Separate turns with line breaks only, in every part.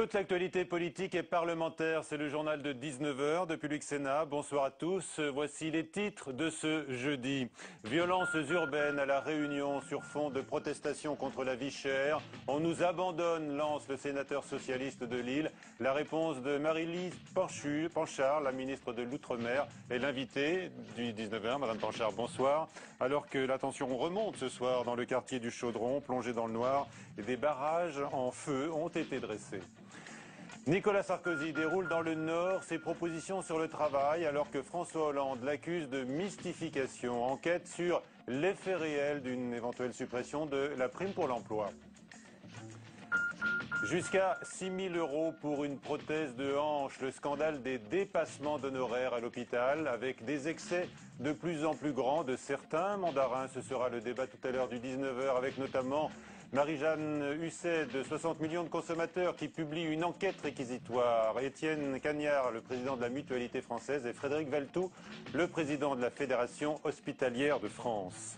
Toute l'actualité politique et parlementaire, c'est le journal de 19h de Public Sénat. Bonsoir à tous. Voici les titres de ce jeudi. Violences urbaines à La Réunion sur fond de protestation contre la vie chère. On nous abandonne, lance le sénateur socialiste de Lille. La réponse de Marie-Lise Panchard, la ministre de l'Outre-mer, est l'invitée du 19h. Madame Panchard, bonsoir. Alors que la tension remonte ce soir dans le quartier du Chaudron, plongé dans le noir, des barrages en feu ont été dressés. Nicolas Sarkozy déroule dans le Nord ses propositions sur le travail alors que François Hollande l'accuse de mystification. Enquête sur l'effet réel d'une éventuelle suppression de la prime pour l'emploi. Jusqu'à 6 000 € pour une prothèse de hanche. Le scandale des dépassements d'honoraires à l'hôpital avec des excès de plus en plus grands de certains mandarins. Ce sera le débat tout à l'heure du 19h avec notamment Marie-Jeanne Husset de 60 millions de consommateurs qui publie une enquête réquisitoire. Étienne Cagnard, le président de la Mutualité française, et Frédéric Valtou, le président de la Fédération hospitalière de France.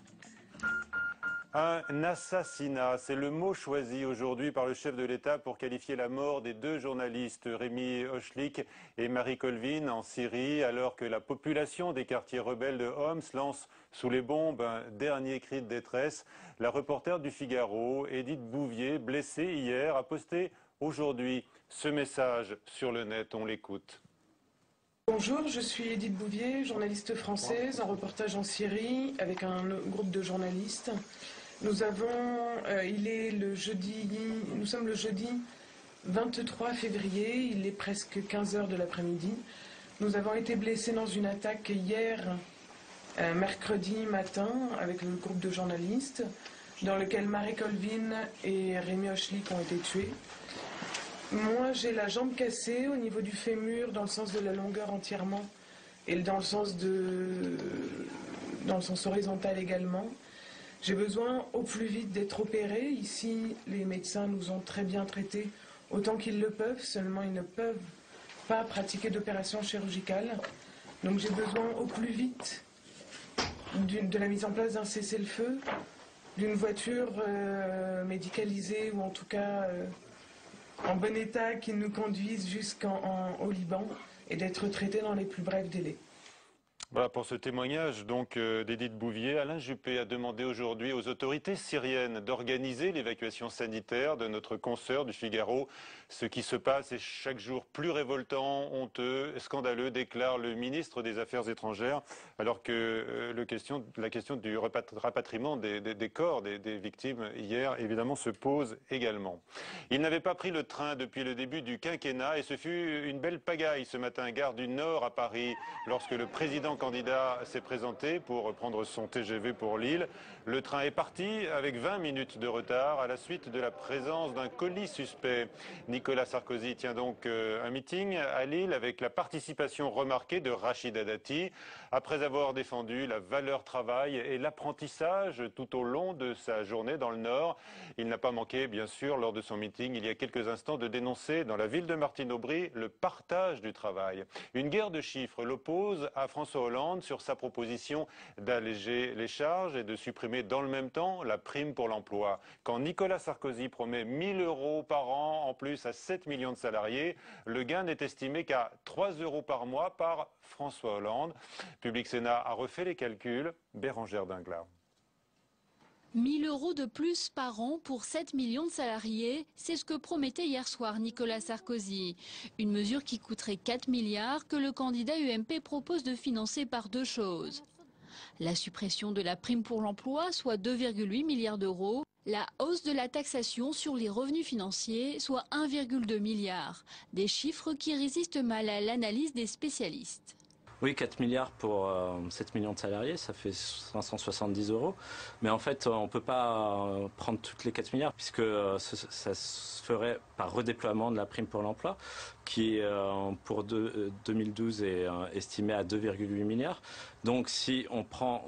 Un assassinat, c'est le mot choisi aujourd'hui par le chef de l'État pour qualifier la mort des deux journalistes, Rémi Hochlik et Marie Colvin, en Syrie, alors que la population des quartiers rebelles de Homs lance sous les bombes un dernier cri de détresse. La reporter du Figaro, Edith Bouvier, blessée hier, a posté aujourd'hui ce message sur le net. On l'écoute.
Bonjour, je suis Edith Bouvier, journaliste française en reportage en Syrie avec un groupe de journalistes. Nous sommes le jeudi 23 février, il est presque 15h de l'après-midi. Nous avons été blessés dans une attaque hier, mercredi matin, avec le groupe de journalistes, dans lequel Marie Colvin et Rémi Hochlik ont été tués. Moi, j'ai la jambe cassée au niveau du fémur, dans le sens de la longueur entièrement, et dans le sens horizontal également. J'ai besoin au plus vite d'être opérée. Ici, les médecins nous ont très bien traités autant qu'ils le peuvent, seulement ils ne peuvent pas pratiquer d'opération chirurgicale. Donc j'ai besoin au plus vite de la mise en place d'un cessez-le-feu, d'une voiture médicalisée ou en tout cas en bon état qui nous conduise jusqu'au Liban et d'être traités dans les plus brefs délais.
Voilà pour ce témoignage donc d'Edith Bouvier. Alain Juppé a demandé aujourd'hui aux autorités syriennes d'organiser l'évacuation sanitaire de notre consoeur du Figaro. Ce qui se passe est chaque jour plus révoltant, honteux, scandaleux, déclare le ministre des Affaires étrangères, alors que la question du rapatriement des corps des victimes hier, évidemment, se pose également. Il n'avait pas pris le train depuis le début du quinquennat et ce fut une belle pagaille ce matin, gare du Nord à Paris, lorsque le président candidat s'est présenté pour prendre son TGV pour Lille. Le train est parti avec 20 minutes de retard à la suite de la présence d'un colis suspect. Nicolas Sarkozy tient donc un meeting à Lille avec la participation remarquée de Rachida Dati. Après avoir défendu la valeur travail et l'apprentissage tout au long de sa journée dans le Nord, il n'a pas manqué, bien sûr, lors de son meeting il y a quelques instants, de dénoncer dans la ville de Martine-Aubry le partage du travail. Une guerre de chiffres l'oppose à François Hollande sur sa proposition d'alléger les charges et de supprimer dans le même temps la prime pour l'emploi. Quand Nicolas Sarkozy promet 1 000 € par an en plus à 7 millions de salariés, le gain n'est estimé qu'à 3 € par mois par François Hollande. Public Sénat a refait les calculs. Bérangère Dinglar.
1 000 € de plus par an pour 7 millions de salariés, c'est ce que promettait hier soir Nicolas Sarkozy. Une mesure qui coûterait 4 milliards que le candidat UMP propose de financer par deux choses. La suppression de la prime pour l'emploi, soit 2,8 milliards d'euros. La hausse de la taxation sur les revenus financiers, soit 1,2 milliard. Des chiffres qui résistent mal à l'analyse des spécialistes.
Oui, 4 milliards pour 7 millions de salariés, ça fait 570 €. Mais en fait, on ne peut pas prendre toutes les 4 milliards puisque ça se ferait par redéploiement de la prime pour l'emploi qui, pour 2012, est estimée à 2,8 milliards. Donc si on prend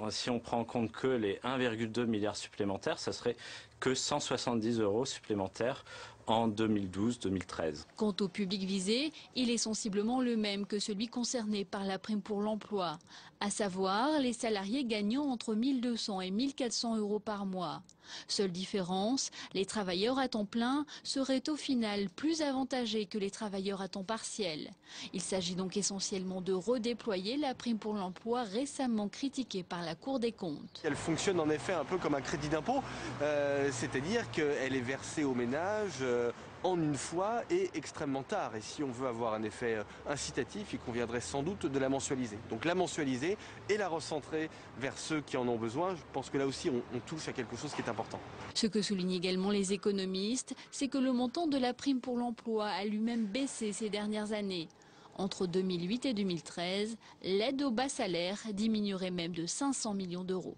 en compte que les 1,2 milliards supplémentaires, ça serait que 170 € supplémentaires en 2012-2013.
Quant au public visé, il est sensiblement le même que celui concerné par la prime pour l'emploi, à savoir les salariés gagnant entre 1 200 et 1 400 € par mois. Seule différence, les travailleurs à temps plein seraient au final plus avantagés que les travailleurs à temps partiel. Il s'agit donc essentiellement de redéployer la prime pour l'emploi récemment critiquée par la Cour des comptes.
Elle fonctionne en effet un peu comme un crédit d'impôt, c'est-à-dire qu'elle est versée aux ménages en une fois et extrêmement tard. Et si on veut avoir un effet incitatif, il conviendrait sans doute de la mensualiser. Donc la mensualiser et la recentrer vers ceux qui en ont besoin. Je pense que là aussi on touche à quelque chose qui est important.
Ce que soulignent également les économistes, c'est que le montant de la prime pour l'emploi a lui-même baissé ces dernières années. Entre 2008 et 2013, l'aide aux bas salaires diminuerait même de 500 millions d'euros.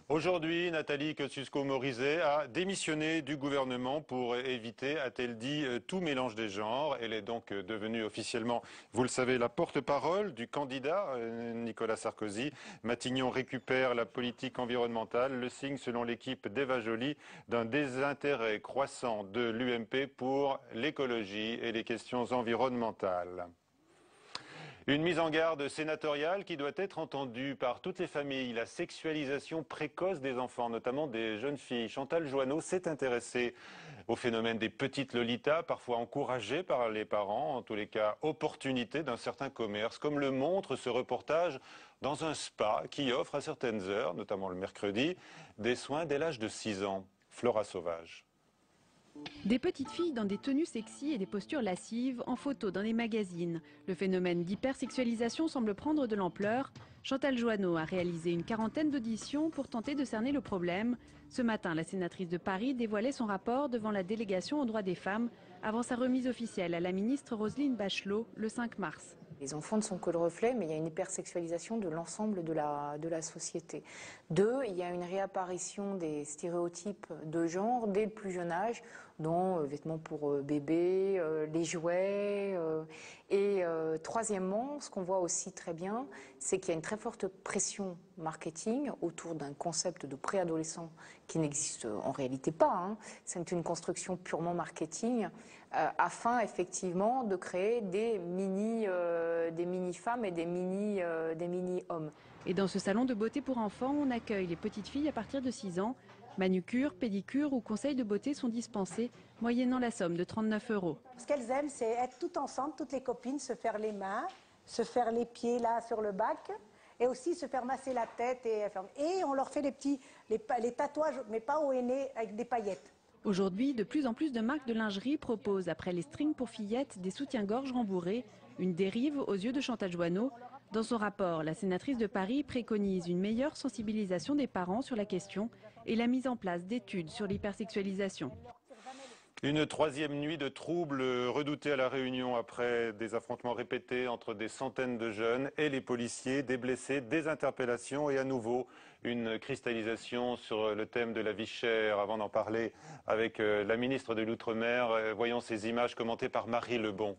Aujourd'hui, Nathalie Kosciusko-Morizet a démissionné du gouvernement pour éviter, a-t-elle dit, tout mélange des genres. Elle est donc devenue officiellement, vous le savez, la porte-parole du candidat Nicolas Sarkozy. Matignon récupère la politique environnementale, le signe, selon l'équipe d'Eva Joly, d'un désintérêt croissant de l'UMP pour l'écologie et les questions environnementales. Une mise en garde sénatoriale qui doit être entendue par toutes les familles. La sexualisation précoce des enfants, notamment des jeunes filles. Chantal Joanneau s'est intéressée au phénomène des petites Lolitas, parfois encouragées par les parents, en tous les cas opportunité d'un certain commerce, comme le montre ce reportage dans un spa qui offre à certaines heures, notamment le mercredi, des soins dès l'âge de 6 ans. Flora Sauvage.
Des petites filles dans des tenues sexy et des postures lascives en photo dans les magazines. Le phénomène d'hypersexualisation semble prendre de l'ampleur. Chantal Joanneau a réalisé une quarantaine d'auditions pour tenter de cerner le problème. Ce matin, la sénatrice de Paris dévoilait son rapport devant la délégation aux droits des femmes avant sa remise officielle à la ministre Roselyne Bachelot le 5 mars.
Les enfants ne sont que le reflet, mais il y a une hypersexualisation de l'ensemble de la société. 2, il y a une réapparition des stéréotypes de genre dès le plus jeune âge, dont vêtements pour bébés, les jouets. Et troisièmement, ce qu'on voit aussi très bien, c'est qu'il y a une très forte pression marketing autour d'un concept de préadolescent qui n'existe en réalité pas. Hein. C'est une construction purement marketing afin effectivement de créer des mini-femmes et des mini-hommes.
Et dans ce salon de beauté pour enfants, on accueille les petites filles à partir de 6 ans. Manucure, pédicure ou conseils de beauté sont dispensés, moyennant la somme de 39 €.
Ce qu'elles aiment, c'est être toutes ensemble, toutes les copines, se faire les mains, se faire les pieds là sur le bac, et aussi se faire masser la tête. Et on leur fait les tatouages, mais pas au henné, avec des paillettes.
Aujourd'hui, de plus en plus de marques de lingerie proposent, après les strings pour fillettes, des soutiens-gorge rembourrés, une dérive aux yeux de Chantal Joanneau. Dans son rapport, la sénatrice de Paris préconise une meilleure sensibilisation des parents sur la question et la mise en place d'études sur l'hypersexualisation.
Une troisième nuit de troubles redoutée à La Réunion après des affrontements répétés entre des centaines de jeunes et les policiers, des blessés, des interpellations et à nouveau une cristallisation sur le thème de la vie chère. Avant d'en parler avec la ministre de l'Outre-mer, voyons ces images commentées par Marie Lebon.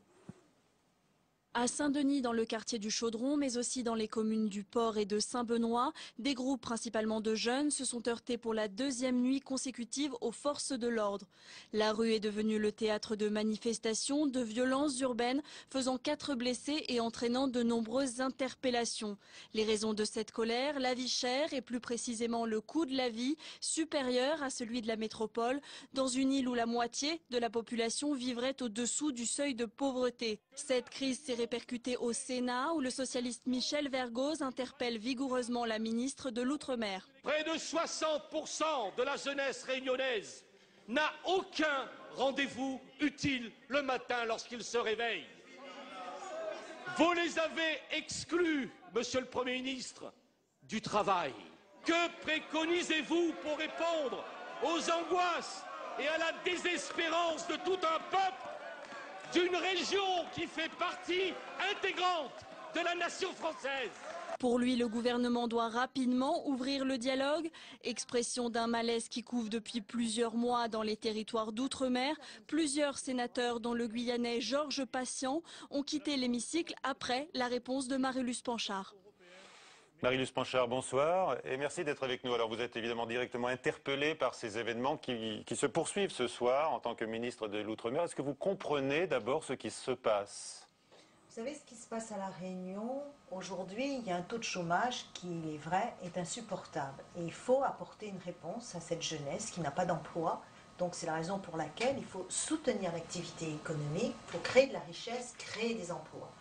À Saint-Denis, dans le quartier du Chaudron, mais aussi dans les communes du Port et de Saint-Benoît, des groupes principalement de jeunes se sont heurtés pour la deuxième nuit consécutive aux forces de l'ordre. La rue est devenue le théâtre de manifestations, de violences urbaines, faisant 4 blessés et entraînant de nombreuses interpellations. Les raisons de cette colère, la vie chère et plus précisément le coût de la vie, supérieur à celui de la métropole, dans une île où la moitié de la population vivrait au-dessous du seuil de pauvreté. Cette crise s'est répercutée au Sénat, où le socialiste Michel Vergoz interpelle vigoureusement la ministre de l'Outre-mer.
Près de 60% de la jeunesse réunionnaise n'a aucun rendez-vous utile le matin lorsqu'il se réveille. Vous les avez exclus, monsieur le Premier ministre, du travail. Que préconisez-vous pour répondre aux angoisses et à la désespérance de tout un peuple d'une région qui fait partie intégrante de la nation française?
Pour lui, le gouvernement doit rapidement ouvrir le dialogue. Expression d'un malaise qui couve depuis plusieurs mois dans les territoires d'outre-mer. Plusieurs sénateurs, dont le Guyanais Georges Patient, ont quitté l'hémicycle après la réponse de Marie-Luce Panchard.
Marie-Luce Panchard, bonsoir et merci d'être avec nous. Alors vous êtes évidemment directement interpellée par ces événements qui se poursuivent ce soir en tant que ministre de l'Outre-mer. Est-ce que vous comprenez d'abord ce qui se passe ?
Vous
savez ce qui se passe à La Réunion aujourd'hui, il y a un taux de chômage qui, il est vrai, est insupportable. Et il faut apporter une réponse à cette jeunesse qui n'a pas d'emploi. Donc c'est la raison pour laquelle il faut soutenir l'activité économique, il faut créer de la richesse, créer des emplois.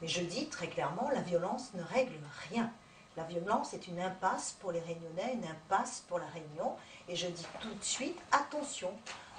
Mais je dis très clairement, la violence ne règle rien. La violence est une impasse pour les Réunionnais, une impasse pour la Réunion. Et je dis tout de suite, attention,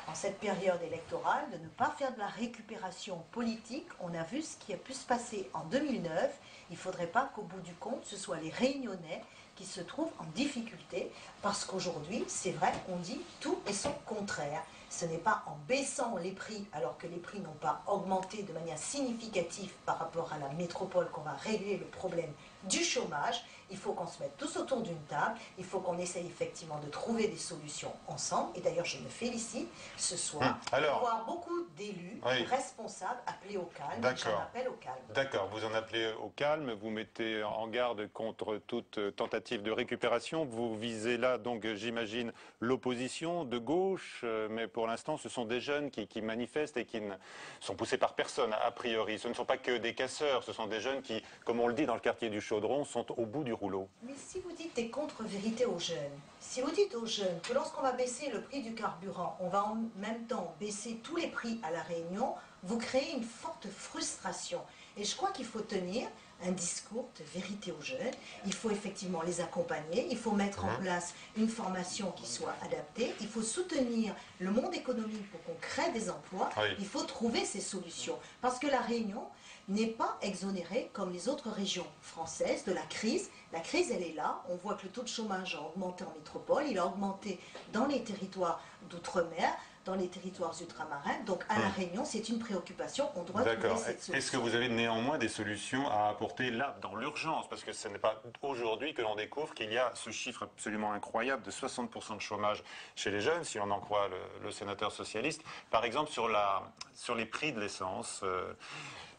en cette période électorale, de ne pas faire de la récupération politique. On a vu ce qui a pu se passer en 2009. Il ne faudrait pas qu'au bout du compte, ce soit les Réunionnais qui se trouvent en difficulté, parce qu'aujourd'hui, c'est vrai, on dit tout et son contraire. Ce n'est pas en baissant les prix, alors que les prix n'ont pas augmenté de manière significative par rapport à la métropole, qu'on va régler le problème du chômage. Il faut qu'on se mette tous autour d'une table, il faut qu'on essaye effectivement de trouver des solutions ensemble. Et d'ailleurs, je me félicite ce soir de voir beaucoup d'élus responsables appeler au calme. J'en appelle au calme.
D'accord, vous en appelez au calme, vous mettez en garde contre toute tentative de récupération. Vous visez là, donc, j'imagine, l'opposition de gauche, mais pour l'instant, ce sont des jeunes qui manifestent et qui ne sont poussés par personne, a priori. Ce ne sont pas que des casseurs, ce sont des jeunes qui, comme on le dit dans le quartier du Chaudron, sont au bout du rouleau.
Mais si vous dites des contre-vérités aux jeunes, si vous dites aux jeunes que lorsqu'on va baisser le prix du carburant, on va en même temps baisser tous les prix à La Réunion, vous créez une forte frustration. Et je crois qu'il faut tenir un discours de vérité aux jeunes. Il faut effectivement les accompagner, il faut mettre en place une formation qui soit adaptée, il faut soutenir le monde économique pour qu'on crée des emplois, il faut trouver ces solutions. Parce que La Réunion n'est pas exonérée, comme les autres régions françaises, de la crise. La crise, elle est là. On voit que le taux de chômage a augmenté en métropole, il a augmenté dans les territoires d'outre-mer, dans les territoires ultramarins. Donc à La Réunion, c'est une préoccupation. On doit trouver cette solution.
Est-ce que vous avez néanmoins des solutions à apporter là, dans l'urgence? Parce que ce n'est pas aujourd'hui que l'on découvre qu'il y a ce chiffre absolument incroyable de 60% de chômage chez les jeunes, si l'on en croit le sénateur socialiste. Par exemple, sur les prix de l'essence,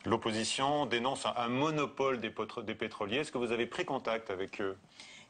l'opposition dénonce un monopole des pétroliers. Est-ce que vous avez pris contact avec eux?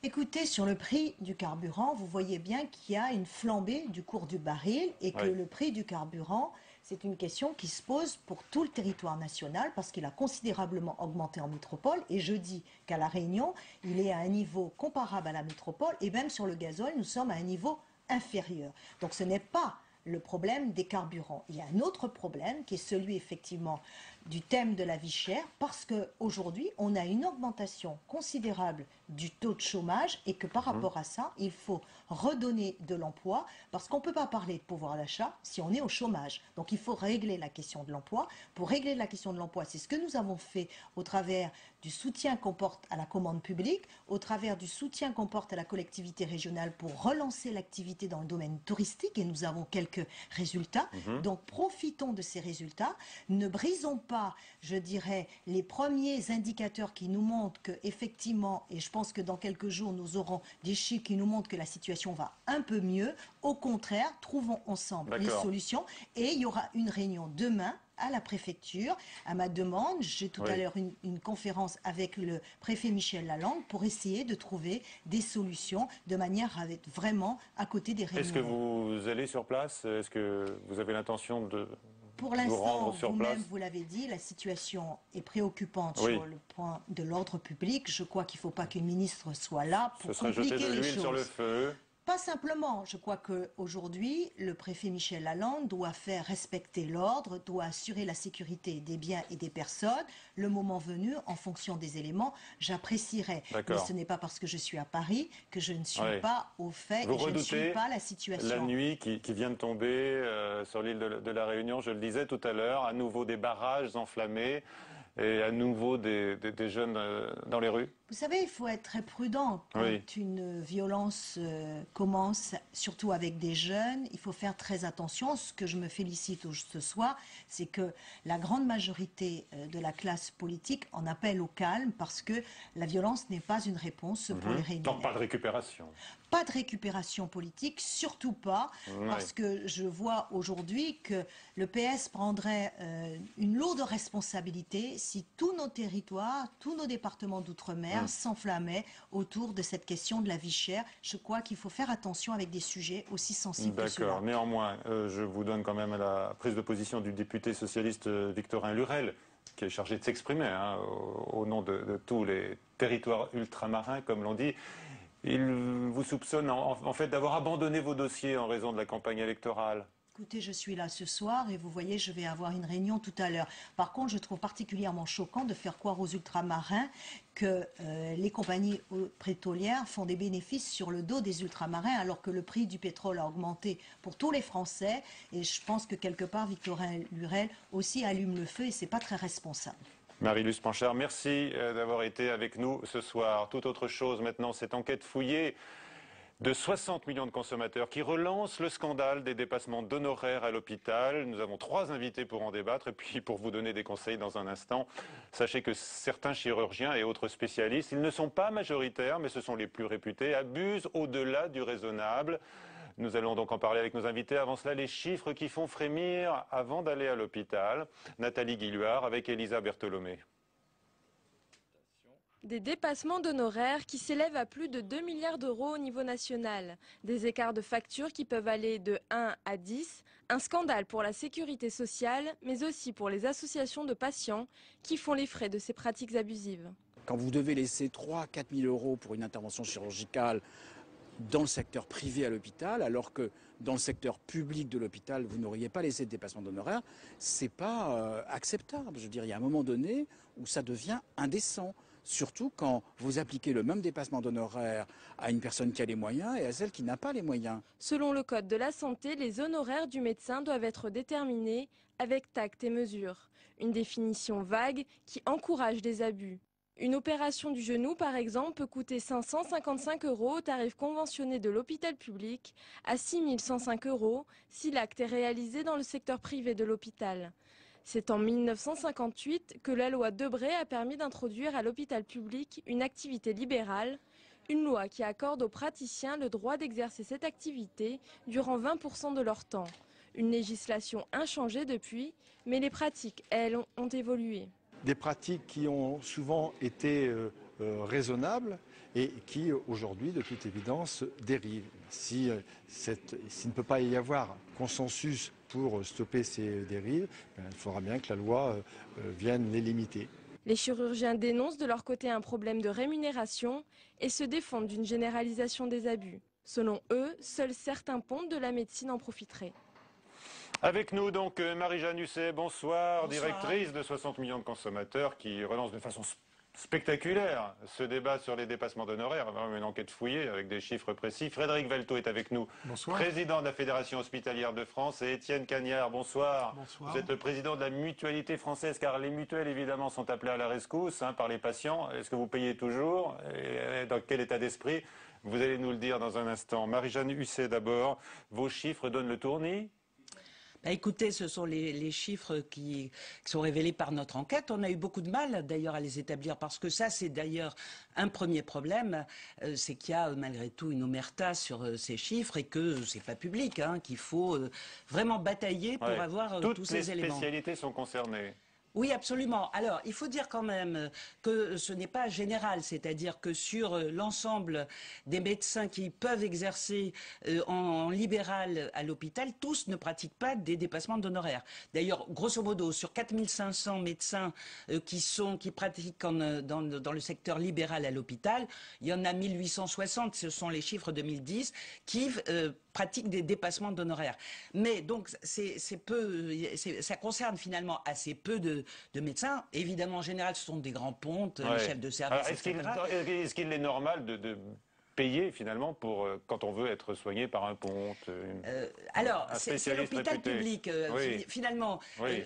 Écoutez, sur le prix du carburant, vous voyez bien qu'il y a une flambée du cours du baril et que le prix du carburant, c'est une question qui se pose pour tout le territoire national parce qu'il a considérablement augmenté en métropole. Et je dis qu'à La Réunion, il est à un niveau comparable à la métropole et même sur le gazole, nous sommes à un niveau inférieur. Donc ce n'est pas le problème des carburants. Il y a un autre problème qui est celui effectivement du thème de la vie chère, parce qu'aujourd'hui, on a une augmentation considérable du taux de chômage et que par rapport à ça, il faut redonner de l'emploi, parce qu'on ne peut pas parler de pouvoir d'achat si on est au chômage. Donc il faut régler la question de l'emploi. Pour régler la question de l'emploi, c'est ce que nous avons fait au travers du soutien qu'on porte à la commande publique, au travers du soutien qu'on porte à la collectivité régionale pour relancer l'activité dans le domaine touristique, et nous avons quelques résultats. Donc profitons de ces résultats, ne brisons pas, je dirais, les premiers indicateurs qui nous montrent que effectivement, et je pense que dans quelques jours nous aurons des chiffres qui nous montrent que la situation va un peu mieux. Au contraire, trouvons ensemble les solutions, et il y aura une réunion demain à la préfecture, à ma demande. J'ai tout à l'heure une conférence avec le préfet Michel Lalande pour essayer de trouver des solutions de manière à être vraiment à côté des réunions.
Est-ce que vous allez sur place? Est-ce que vous avez l'intention de
Pour l'instant, vous-même, vous l'avez dit, la situation est préoccupante sur le point de l'ordre public. Je crois qu'il ne faut pas qu'une ministre soit là pour compliquer les choses. Ce serait jeter de l'huile
sur le feu.
Pas simplement. Je crois qu'aujourd'hui, le préfet Michel Lalande doit faire respecter l'ordre, doit assurer la sécurité des biens et des personnes. Le moment venu, en fonction des éléments, j'apprécierai. Mais ce n'est pas parce que je suis à Paris que je ne suis pas au fait et je ne suis pas la situation.
La nuit qui vient de tomber sur l'île de la Réunion, je le disais tout à l'heure, à nouveau des barrages enflammés et à nouveau des jeunes dans les rues?
Vous savez, il faut être très prudent quand une violence commence, surtout avec des jeunes. Il faut faire très attention. Ce que je me félicite ce soir, c'est que la grande majorité de la classe politique en appelle au calme, parce que la violence n'est pas une réponse pour les Réunionnais.
Donc pas de récupération.
Pas de récupération politique, surtout pas, parce que je vois aujourd'hui que le PS prendrait une lourde responsabilité si tous nos territoires, tous nos départements d'outre-mer s'enflammaient autour de cette question de la vie chère. Je crois qu'il faut faire attention avec des sujets aussi sensibles que ceux-là.
D'accord. Néanmoins, je vous donne quand même la prise de position du député socialiste Victorin Lurel, qui est chargé de s'exprimer au nom de tous les territoires ultramarins, comme l'on dit. Il vous soupçonne en fait d'avoir abandonné vos dossiers en raison de la campagne électorale.
Écoutez, je suis là ce soir et vous voyez, je vais avoir une réunion tout à l'heure. Par contre, je trouve particulièrement choquant de faire croire aux ultramarins que les compagnies pétrolières font des bénéfices sur le dos des ultramarins alors que le prix du pétrole a augmenté pour tous les Français. Et je pense que quelque part, Victorin Lurel aussi allume le feu et c'est pas très responsable.
Marie-Luce Panchard, merci d'avoir été avec nous ce soir. Toute autre chose maintenant, cette enquête fouillée de 60 millions de consommateurs qui relance le scandale des dépassements d'honoraires à l'hôpital. Nous avons 3 invités pour en débattre et puis pour vous donner des conseils dans un instant. Sachez que certains chirurgiens et autres spécialistes, ils ne sont pas majoritaires, mais ce sont les plus réputés, abusent au-delà du raisonnable. Nous allons donc en parler avec nos invités. Avant cela, les chiffres qui font frémir avant d'aller à l'hôpital. Nathalie Guilluard avec Elisa Bertholomé.
Des dépassements d'honoraires qui s'élèvent à plus de 2 milliards d'euros au niveau national. Des écarts de factures qui peuvent aller de 1 à 10. Un scandale pour la sécurité sociale, mais aussi pour les associations de patients qui font les frais de ces pratiques abusives.
Quand vous devez laisser 3 à 4 000 euros pour une intervention chirurgicale dans le secteur privé à l'hôpital, alors que dans le secteur public de l'hôpital, vous n'auriez pas laissé de dépassement d'honoraires, c'est pas acceptable. Je veux dire, il y a un moment donné où ça devient indécent. Surtout quand vous appliquez le même dépassement d'honoraires à une personne qui a les moyens et à celle qui n'a pas les moyens.
Selon le Code de la santé, les honoraires du médecin doivent être déterminés avec tact et mesure. Une définition vague qui encourage des abus. Une opération du genou, par exemple, peut coûter 555 € au tarif conventionné de l'hôpital public, à 6 105 € si l'acte est réalisé dans le secteur privé de l'hôpital. C'est en 1958 que la loi Debré a permis d'introduire à l'hôpital public une activité libérale, une loi qui accorde aux praticiens le droit d'exercer cette activité durant 20% de leur temps. Une législation inchangée depuis, mais les pratiques, elles, ont évolué.
Des pratiques qui ont souvent été raisonnables et qui aujourd'hui, de toute évidence, dérivent. S'il ne peut pas y avoir consensus pour stopper ces dérives, il faudra bien que la loi vienne les limiter.
Les chirurgiens dénoncent de leur côté un problème de rémunération et se défendent d'une généralisation des abus. Selon eux, seuls certains pontes de la médecine en profiteraient.
Avec nous donc Marie-Jeanne Husset, bonsoir, directrice de 60 millions de consommateurs qui relance de façon spectaculaire ce débat sur les dépassements d'honoraires, vraiment une enquête fouillée avec des chiffres précis. Frédéric Valteau est avec nous, bonsoir. Président de la Fédération hospitalière de France, et Étienne Cagnard, bonsoir. Bonsoir. Vous êtes le président de la mutualité française, car les mutuelles évidemment sont appelées à la rescousse par les patients. Est-ce que vous payez toujours et dans quel état d'esprit? Vous allez nous le dire dans un instant. Marie-Jeanne Husset d'abord, vos chiffres donnent le tournis?
Écoutez, ce sont les chiffres qui sont révélés par notre enquête. On a eu beaucoup de mal d'ailleurs à les établir parce que ça, c'est d'ailleurs un premier problème, c'est qu'il y a malgré tout une omerta sur ces chiffres et que c'est pas public, qu'il faut vraiment batailler pour avoir tous ces éléments.
Toutes les spécialités sont concernées.
Oui, absolument. Alors, il faut dire quand même que ce n'est pas général, c'est-à-dire que sur l'ensemble des médecins qui peuvent exercer en libéral à l'hôpital, tous ne pratiquent pas des dépassements d'honoraires. D'ailleurs, grosso modo, sur 4500 médecins qui pratiquent dans le secteur libéral à l'hôpital, il y en a 1860, ce sont les chiffres 2010, qui pratiquent des dépassements d'honoraires. Mais donc, ça concerne finalement assez peu de médecins. Évidemment, en général, ce sont des grands pontes, les chefs de service, etc.
Est-ce qu'il est normal de payer finalement pour quand on veut être soigné par un ponte?
Alors, c'est l'hôpital public. Finalement,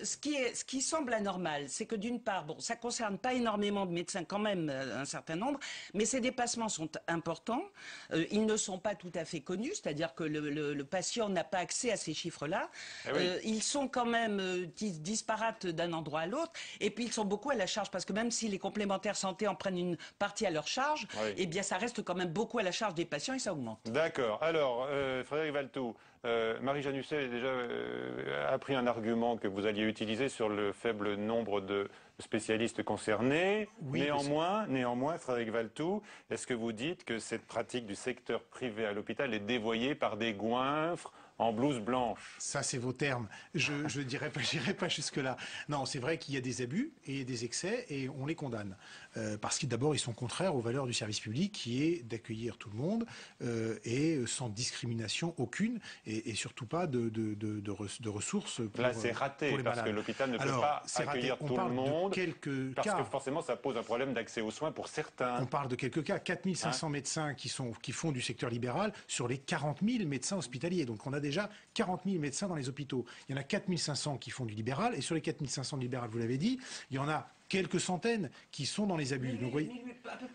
ce qui semble anormal, c'est que d'une part, bon, ça concerne pas énormément de médecins quand même, un certain nombre, mais ces dépassements sont importants. Ils ne sont pas tout à fait connus, c'est-à-dire que le patient n'a pas accès à ces chiffres-là. Ils sont quand même disparates d'un endroit à l'autre, et puis ils sont beaucoup à la charge, parce que même si les complémentaires santé en prennent une partie à leur charge, eh bien ça reste quand même beaucoup à la charge des patients et ça augmente.
D'accord. Alors, Frédéric Valteau, Marie-Jeanne Husset a déjà appris un argument que vous alliez utiliser sur le faible nombre de spécialistes concernés. Oui, néanmoins, Frédéric Valteau, est-ce que vous dites que cette pratique du secteur privé à l'hôpital est dévoyée par des goinfres en blouse blanche.
Ça, c'est vos termes. Je ne dirais pas, j'irai pas jusque-là. Non, c'est vrai qu'il y a des abus et des excès et on les condamne. Parce que d'abord, ils sont contraires aux valeurs du service public qui est d'accueillir tout le monde et sans discrimination aucune et surtout pas de ressources pour,
là, c'est raté
pour les
parce
malades.
que l'hôpital ne peut
Alors,
pas
c'est
accueillir
raté.
tout le monde parce
cas.
que forcément, ça pose un problème d'accès aux soins pour certains.
On parle de quelques cas. 4500 médecins qui font du secteur libéral sur les 40 000 médecins hospitaliers. Donc on a déjà 40 000 médecins dans les hôpitaux. Il y en a 4500 qui font du libéral et sur les 4500 de libéral, vous l'avez dit, il y en a quelques centaines qui sont dans les abus. Donc, vous voyez,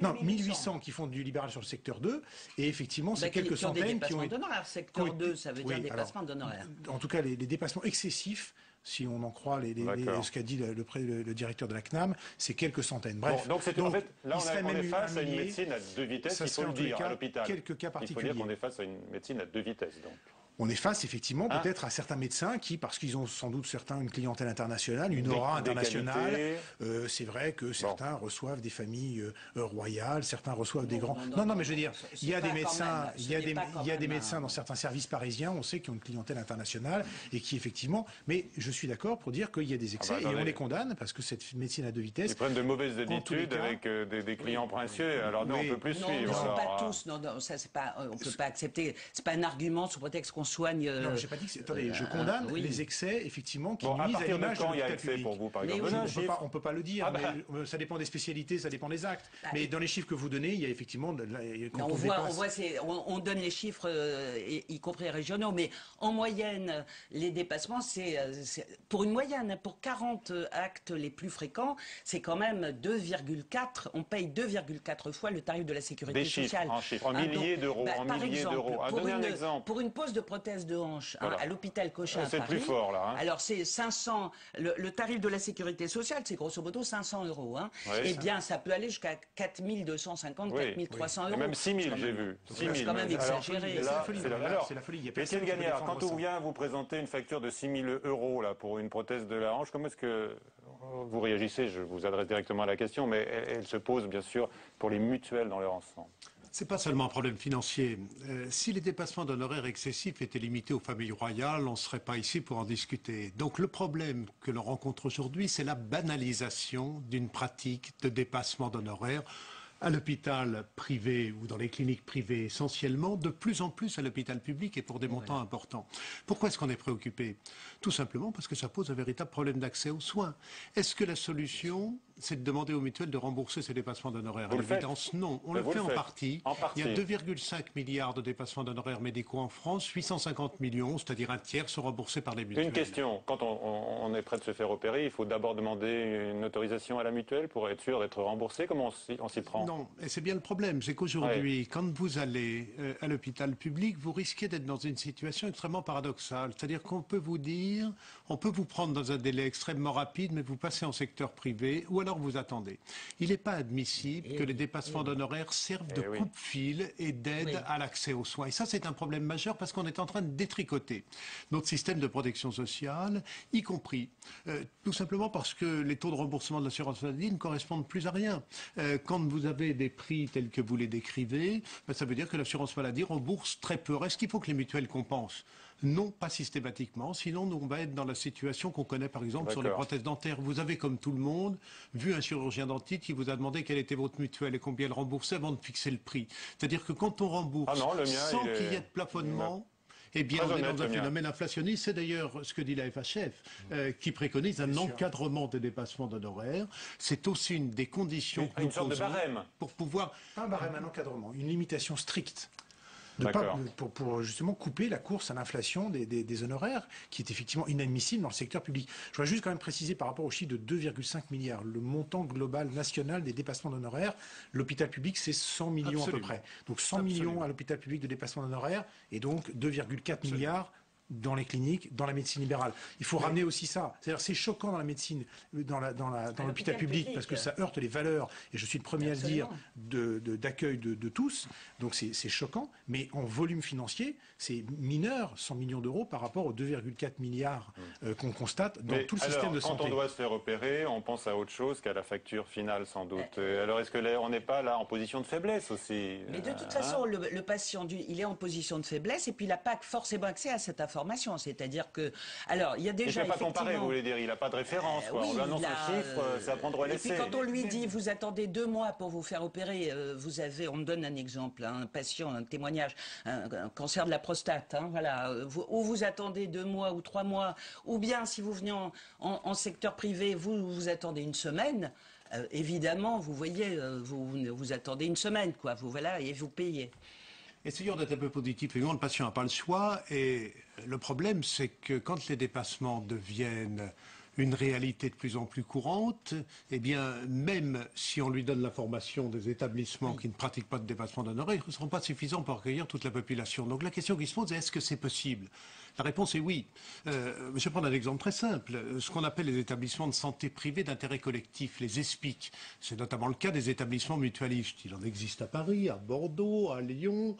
non, 1800 qui font du libéral sur le secteur 2 et effectivement, c'est quelques centaines qui ont
des dépassements d'honoraires. Secteur 2, ça veut dire dépassement d'honoraires.
En tout cas, les dépassements excessifs, si on en croit ce qu'a dit le directeur de la CNAM, c'est quelques centaines. Bref.
Bon, donc en fait, là, on est face à une médecine à deux vitesses, il faut le dire, à l'hôpital.
Quelques cas particuliers.
Il faut dire qu'on est face à une médecine à deux vitesses, donc.
On est face effectivement peut-être à certains médecins qui, parce qu'ils ont sans doute certains une clientèle internationale, une aura internationale, c'est vrai que certains reçoivent des familles royales, certains reçoivent des grands... Non, mais je veux dire, il y a des médecins, il y a des médecins dans certains services parisiens, on sait qu'ils ont une clientèle internationale et qui effectivement... Mais je suis d'accord pour dire qu'il y a des excès et on les condamne parce que cette médecine à deux vitesses...
Ils prennent de mauvaises habitudes avec des clients princiers, alors nous on ne peut plus suivre.
Non, ils ne sont pas tous, non, ça c'est pas, on ne peut pas accepter, c'est pas un argument sous prétexte qu'on soigne...
Non, j'ai pas dit que c'est... Attendez, je condamne les excès, effectivement, qui nuisent à l'image de l'hôpital public.
Pour vous, par exemple,
on ne peut pas le dire, mais ça dépend des spécialités, ça dépend des actes. Mais dans les chiffres que vous donnez, il y a effectivement...
On donne les chiffres, y compris régionaux, mais en moyenne, les dépassements, c'est pour une moyenne, pour 40 actes les plus fréquents, c'est quand même 2,4, on paye 2,4 fois le tarif de la sécurité sociale.
En milliers d'euros, Donnez un exemple.
Pour une pose de prothèse de hanche à l'hôpital Cochin à Paris,
c'est le plus fort, là.
Alors c'est 500, le tarif de la sécurité sociale, c'est grosso modo 500 €. Eh bien, ça peut aller jusqu'à 4 250, 4 300 €.
Même 6 000, j'ai vu.
C'est quand même exagéré.
C'est la folie.
Étienne Gagnard, quand on vient vous présenter une facture de 6 000 € là, pour une prothèse de la hanche, comment est-ce que vous réagissez? Je vous adresse directement à la question, mais elle se pose bien sûr pour les mutuelles dans leur ensemble.
Ce n'est pas seulement un problème financier. Si les dépassements d'honoraires excessifs étaient limités aux familles royales, on ne serait pas ici pour en discuter. Donc le problème que l'on rencontre aujourd'hui, c'est la banalisation d'une pratique de dépassement d'honoraires à l'hôpital privé ou dans les cliniques privées essentiellement, de plus en plus à l'hôpital public et pour des montants importants. Pourquoi est-ce qu'on est préoccupé? Tout simplement parce que ça pose un véritable problème d'accès aux soins. Est-ce que la solution, c'est de demander aux mutuelles de rembourser ces dépassements d'honoraires? À l'évidence, non. On le fait en partie. Il y a 2,5 milliards de dépassements d'honoraires médicaux en France, 850 millions, c'est-à-dire un tiers, sont remboursés par les mutuelles.
Une question, quand on est prêt de se faire opérer, il faut d'abord demander une autorisation à la mutuelle pour être sûr d'être remboursé? Comment on s'y prend?
Non, et c'est bien le problème, c'est qu'aujourd'hui, quand vous allez à l'hôpital public, vous risquez d'être dans une situation extrêmement paradoxale. C'est-à-dire qu'on peut vous dire, on peut vous prendre dans un délai extrêmement rapide, mais vous passez en secteur privé, ou alors vous attendez. Il n'est pas admissible que les dépassements d'honoraires servent de coupe-fil et d'aide à l'accès aux soins. Et ça, c'est un problème majeur parce qu'on est en train de détricoter notre système de protection sociale, y compris tout simplement parce que les taux de remboursement de l'assurance maladie ne correspondent plus à rien. Quand vous avez des prix tels que vous les décrivez, ça veut dire que l'assurance maladie rembourse très peu. Est-ce qu'il faut que les mutuelles compensent? Non, pas systématiquement. Sinon, on va être dans la situation qu'on connaît par exemple sur les prothèses dentaires. Vous avez, comme tout le monde, vu un chirurgien dentiste qui vous a demandé quelle était votre mutuelle et combien elle remboursait avant de fixer le prix. C'est-à-dire que quand on rembourse sans qu'il y ait de plafonnement, eh bien, on est dans un phénomène inflationniste. C'est d'ailleurs ce que dit la FHF, qui préconise un encadrement des dépassements d'honoraires. C'est aussi une des conditions que nous posons pour pouvoir...
Pas un barème, un encadrement, une limitation stricte. Pour justement couper la course à l'inflation des honoraires, qui est effectivement inadmissible dans le secteur public. Je voudrais juste quand même préciser par rapport au chiffre de 2,5 milliards, le montant global national des dépassements d'honoraires, l'hôpital public, c'est 100 millions à peu près. Donc 100 millions à l'hôpital public de dépassement d'honoraires, et donc 2,4 milliards dans les cliniques, dans la médecine libérale. Il faut ramener aussi ça. C'est-à-dire c'est choquant dans la médecine, dans l'hôpital public, parce que ça heurte les valeurs, et je suis le premier à le dire, d'accueil de tous. Donc c'est choquant, mais en volume financier, c'est mineur, 100 millions d'euros par rapport aux 2,4 milliards qu'on constate dans tout le système de santé.
Quand on doit se faire opérer, on pense à autre chose qu'à la facture finale sans doute. Alors est-ce que là, on n'est pas là en position de faiblesse aussi?
Mais de toute façon, le patient, il est en position de faiblesse et puis il n'a pas forcément accès à cette information. C'est-à-dire que, alors, il y a déjà.
Il ne peut pas comparer, vous voulez dire, il n'a pas de référence.
Oui,
on lui annonce un chiffre, c'est à prendre ou à laisser.
Et puis quand on lui dit, vous attendez 2 mois pour vous faire opérer, on me donne un exemple, un patient, un témoignage, un cancer de la prostate, voilà, ou vous attendez 2 mois ou 3 mois, ou bien si vous venez en secteur privé, vous attendez 1 semaine. Évidemment, vous voyez, vous attendez 1 semaine, quoi. Voilà, et vous payez.
Essayons d'être un peu positif. Évidemment, le patient n'a pas le choix. Et le problème, c'est que quand les dépassements deviennent une réalité de plus en plus courante, eh bien, même si on lui donne l'information des établissements qui ne pratiquent pas de dépassement d'honoraires, ils ne seront pas suffisants pour accueillir toute la population. Donc la question qui se pose est, est-ce que c'est possible? La réponse est oui. Je vais prendre un exemple très simple. Ce qu'on appelle les établissements de santé privés d'intérêt collectif, les ESPIC. C'est notamment le cas des établissements mutualistes. Il en existe à Paris, à Bordeaux, à Lyon,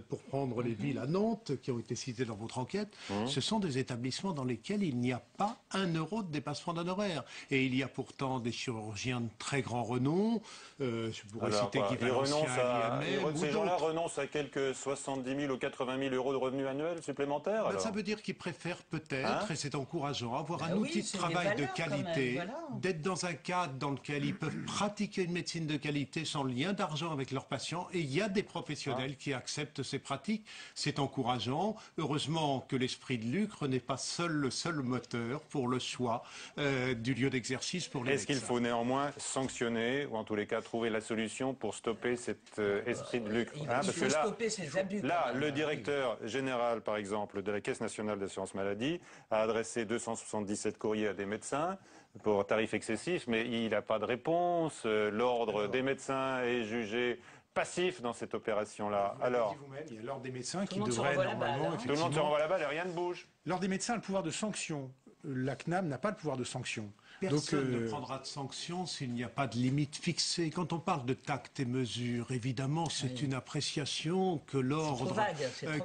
pour prendre les villes à Nantes, qui ont été citées dans votre enquête. Ce sont des établissements dans lesquels il n'y a pas 1 euro de dépassement d'honoraires. Et il y a pourtant des chirurgiens de très grand renom. Je pourrais citer Guy Valencia, l'IMM.
Ces gens-là renoncent à quelques 70 000 ou 80 000 euros de revenus annuels supplémentaires.
Ça veut dire qu'ils préfèrent peut-être, et c'est encourageant, avoir un outil de travail de qualité, d'être dans un cadre dans lequel ils peuvent pratiquer une médecine de qualité sans lien d'argent avec leurs patients. Et il y a des professionnels qui acceptent ces pratiques. C'est encourageant. Heureusement que l'esprit de lucre n'est pas le seul moteur pour le choix du lieu d'exercice pour les médecins.
Est-ce qu'il faut néanmoins sanctionner, ou en tous les cas trouver la solution pour stopper cet esprit de lucre?
Il faut stopper ces abus.
Là, le directeur général, par exemple, de la Caisse nationale d'assurance maladie a adressé 277 courriers à des médecins pour tarifs excessifs, mais il n'a pas de réponse. L'ordre des médecins est jugé passif dans cette opération-là.
Alors, il y a l'ordre des médecins qui devrait normalement...
Tout le monde se renvoie la balle et rien ne bouge.
L'ordre des médecins a le pouvoir de sanction. La CNAM n'a pas le pouvoir de sanction.
Personne ne prendra de sanctions s'il n'y a pas de limite fixée. Quand on parle de tact et mesures, évidemment, c'est une appréciation que l'ordre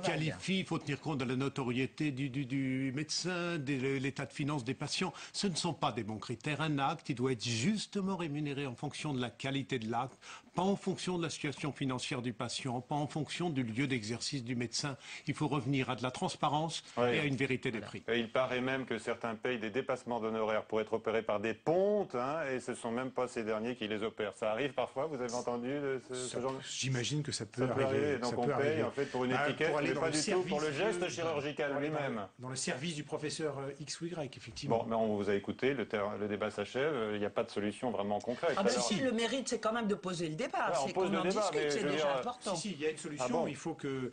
qualifie. Il faut tenir compte de la notoriété du médecin, de l'état de finances des patients. Ce ne sont pas des bons critères. Un acte, il doit être justement rémunéré en fonction de la qualité de l'acte, pas en fonction de la situation financière du patient, pas en fonction du lieu d'exercice du médecin. Il faut revenir à de la transparence et à une vérité des prix.
Et il paraît même que certains payent des dépassements d'honoraires pour être opérés par des pontes, et ce ne sont même pas ces derniers qui les opèrent. Ça arrive parfois, vous avez entendu ce genre de...
J'imagine que ça peut arriver.
Donc on paye en fait pour une étiquette, mais pas du tout pour le geste chirurgical lui-même.
Dans le service du professeur X ou Y, effectivement.
Bon, mais on vous a écouté, le débat s'achève, il n'y a pas de solution vraiment concrète.
Ah ben si, le mérite, c'est quand même de poser le débat. C'est qu'on en discute, c'est déjà important.
Si, il y a une solution. Il faut que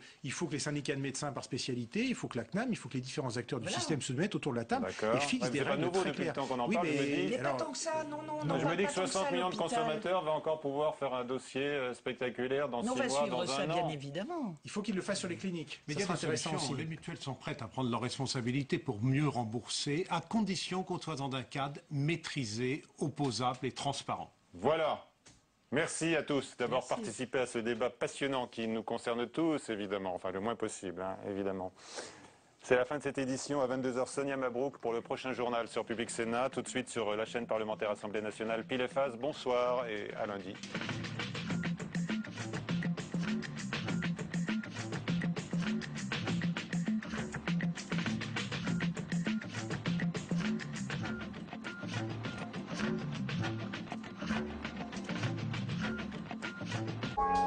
les syndicats de médecins par spécialité, il faut que la CNAM, il faut que les différents acteurs du système se mettent autour de la table et fixent des règles très claires.
Oui, mais il n'est pas tant que ça, non.
Je me dis que 60 millions de consommateurs vont encore pouvoir faire un dossier spectaculaire dans 6 mois, dans un an.
On va suivre ça, bien évidemment.
Il faut qu'ils le fassent sur les cliniques.
Mais c'est intéressant aussi. Les mutuelles sont prêtes à prendre leurs responsabilités pour mieux rembourser, à condition qu'on soit dans un cadre maîtrisé, opposable et transparent.
Voilà. Merci à tous d'avoir participé à ce débat passionnant qui nous concerne tous, évidemment. Enfin, le moins possible, évidemment. C'est la fin de cette édition. À 22h, Sonia Mabrouk pour le prochain journal sur Public Sénat. Tout de suite sur la chaîne parlementaire Assemblée nationale Pile et Face. Bonsoir et à lundi.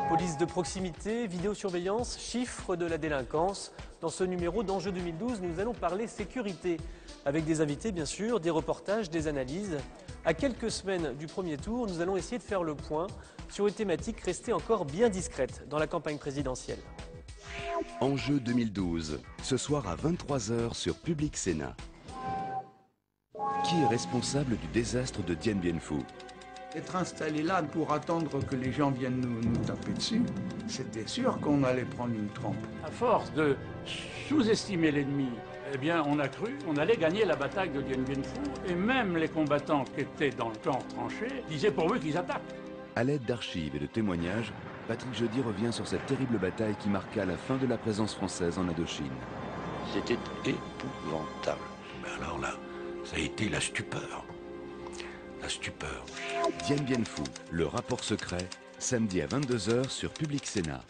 Police de proximité, vidéosurveillance, chiffres de la délinquance. Dans ce numéro d'Enjeu 2012, nous allons parler sécurité. Avec des invités, bien sûr, des reportages, des analyses. À quelques semaines du premier tour, nous allons essayer de faire le point sur une thématique restée encore bien discrète dans la campagne présidentielle.
Enjeu 2012, ce soir à 23h sur Public Sénat. Qui est responsable du désastre de Dien Bien Phu?
Être installé là pour attendre que les gens viennent nous taper dessus, c'était sûr qu'on allait prendre une trempe.
À force de sous-estimer l'ennemi. Eh bien, on a cru qu'on allait gagner la bataille de Dien Bien Phu, et même les combattants qui étaient dans le camp tranché disaient pourvu qu'ils attaquent.
À l'aide d'archives et de témoignages, Patrick Jeudi revient sur cette terrible bataille qui marqua la fin de la présence française en Indochine.
C'était épouvantable. Mais alors là, ça a été la stupeur. La stupeur.
Dien Bien Phu, le rapport secret, samedi à 22 h sur Public Sénat.